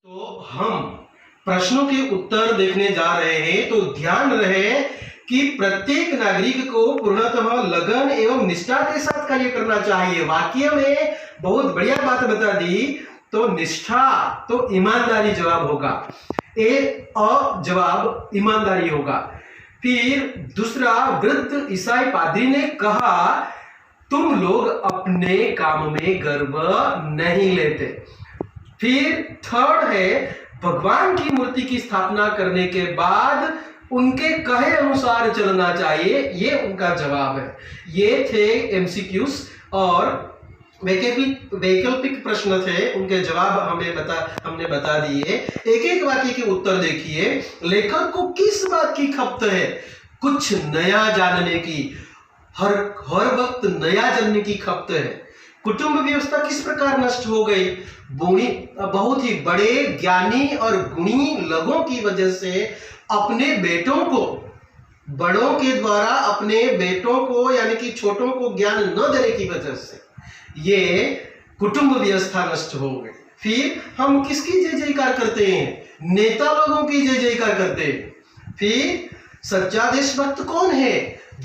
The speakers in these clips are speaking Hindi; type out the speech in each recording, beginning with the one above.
तो हम प्रश्नों के उत्तर देखने जा रहे हैं, तो ध्यान रहे कि प्रत्येक नागरिक को पूर्णतः लगन एवं निष्ठा के साथ कार्य करना चाहिए। वाक्य में बहुत बढ़िया बात बता दी। तो निष्ठा तो ईमानदारी जवाब होगा, जवाब ईमानदारी होगा। फिर दूसरा, वृद्ध ईसाई पादरी ने कहा तुम लोग अपने काम में गर्व नहीं लेते। फिर थर्ड है, भगवान की मूर्ति की स्थापना करने के बाद उनके कहे अनुसार चलना चाहिए। ये उनका जवाब है। ये थे एमसीक्यूज और वैकल्पिक प्रश्न थे, उनके जवाब हमने बता दिए। एक एक वाक्य के उत्तर देखिए। लेखक को किस बात की खपत है? कुछ नया जानने की, हर वक्त नया जानने की खपत है। कुटुंब व्यवस्था किस प्रकार नष्ट हो गई? बहुत ही बड़े ज्ञानी और गुणी लोगों की वजह से अपने बेटों को, बड़ों के द्वारा अपने बेटों को यानी कि छोटों को ज्ञान न देने की वजह से ये कुटुंब व्यवस्था नष्ट हो गई। फिर हम किसकी जय जयकार करते हैं? नेता लोगों की जय जयकार करते हैं। फिर सच्चा देशभक्त कौन है?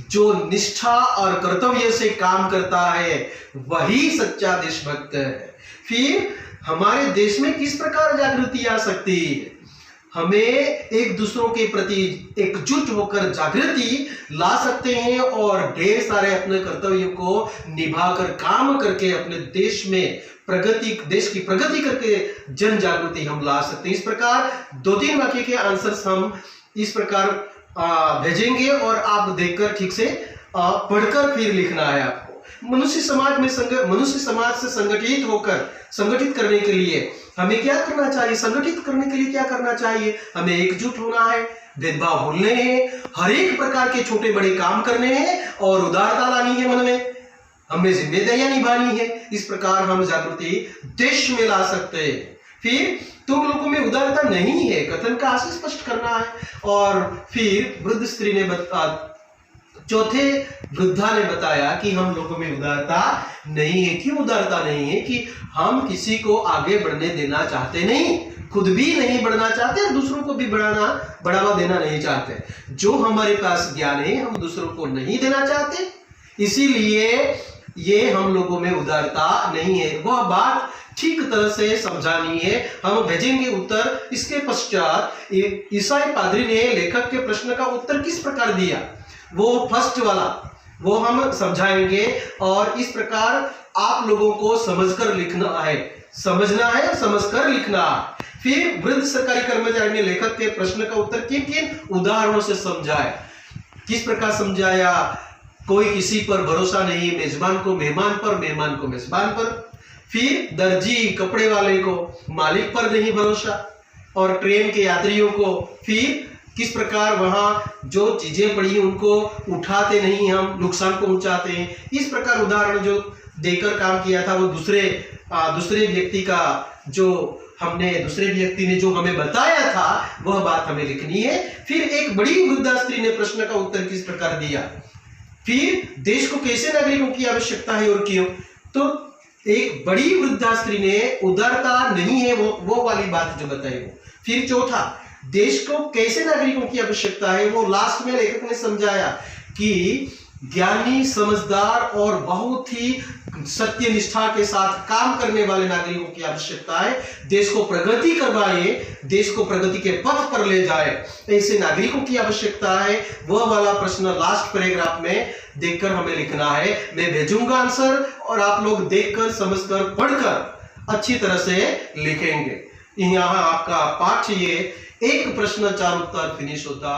जो निष्ठा और कर्तव्य से काम करता है, वही सच्चा देशभक्त है। फिर हमारे देश में किस प्रकार जागृति आ सकती है? हमें एक दूसरों के प्रति एकजुट होकर जागृति ला सकते हैं और ढेर सारे अपने कर्तव्यों को निभाकर काम करके अपने देश में देश की प्रगति करके जन जागृति हम ला सकते हैं। इस प्रकार 2-3 वाक्य के आंसर्स हम इस प्रकार भेजेंगे और आप देखकर ठीक से पढ़कर फिर लिखना है आपको। मनुष्य समाज से संगठित करने के लिए हमें क्या करना चाहिए? संगठित करने के लिए क्या करना चाहिए? हमें एकजुट होना है, भेदभाव भूलने हैं, हर एक प्रकार के छोटे बड़े काम करने हैं और उदारता लानी है मन में, हमें जिम्मेदारियां निभानी है। इस प्रकार हम जागृति देश में ला सकते हैं। फिर तुम लोगों में उदारता नहीं है, कथन का आशय स्पष्ट करना है। और फिर वृद्ध स्त्री ने चौथे वृद्धा ने बताया कि हम लोगों में उदारता नहीं है। क्यों उदारता नहीं है? कि हम किसी को आगे बढ़ने देना चाहते नहीं, खुद भी नहीं बढ़ना चाहते और दूसरों को भी बढ़ावा देना नहीं चाहते। जो हमारे पास ज्ञान है हम दूसरों को नहीं देना चाहते, इसीलिए ये हम लोगों में उदारता नहीं है। वह बात ठीक तरह से समझानी है। हम भेजेंगे उत्तर। इसके पश्चात ईसाई पादरी ने लेखक के प्रश्न का उत्तर किस प्रकार दिया, वो फर्स्ट वाला वो हम समझाएंगे। और इस प्रकार आप लोगों को समझकर लिखना है, समझना है, समझकर लिखना है। फिर वृद्ध सरकारी कर्मचारी ने लेखक के प्रश्न का उत्तर किन किन उदाहरणों से समझाया। किस प्रकार समझाया? कोई किसी पर भरोसा नहीं, मेजबान को मेहमान पर, मेहमान को मेजबान पर। फिर दर्जी कपड़े वाले को मालिक पर नहीं भरोसा, और ट्रेन के यात्रियों को फिर किस प्रकार वहां जो चीजें पड़ी उनको उठाते नहीं, हम नुकसान पहुंचाते हैं। इस प्रकार उदाहरण जो देकर काम किया था वो दूसरे व्यक्ति ने जो हमें बताया था वह बात हमें लिखनी है। फिर एक बड़ी वृद्धा स्त्री ने प्रश्न का उत्तर किस प्रकार दिया। फिर देश को कैसे नागरिकों की आवश्यकता है और क्यों। तो एक बड़ी वृद्धा स्त्री ने उदारता नहीं है वो वाली बात जो बताई वो। फिर चौथा, देश को कैसे नागरिकों की आवश्यकता है, वो लास्ट में लेखक ने समझाया कि ज्ञानी, समझदार और बहुत ही सत्य निष्ठा के साथ काम करने वाले नागरिकों की आवश्यकता है। देश को प्रगति करवाए, देश को प्रगति के पथ पर ले जाए, ऐसे नागरिकों की आवश्यकता है। वह वाला प्रश्न लास्ट पैराग्राफ में देखकर हमें लिखना है। मैं भेजूंगा आंसर और आप लोग देखकर, समझकर, पढ़कर अच्छी तरह से लिखेंगे। यहाँ आपका पाठ ये एक प्रश्न 4 उत्तर फिनिश होता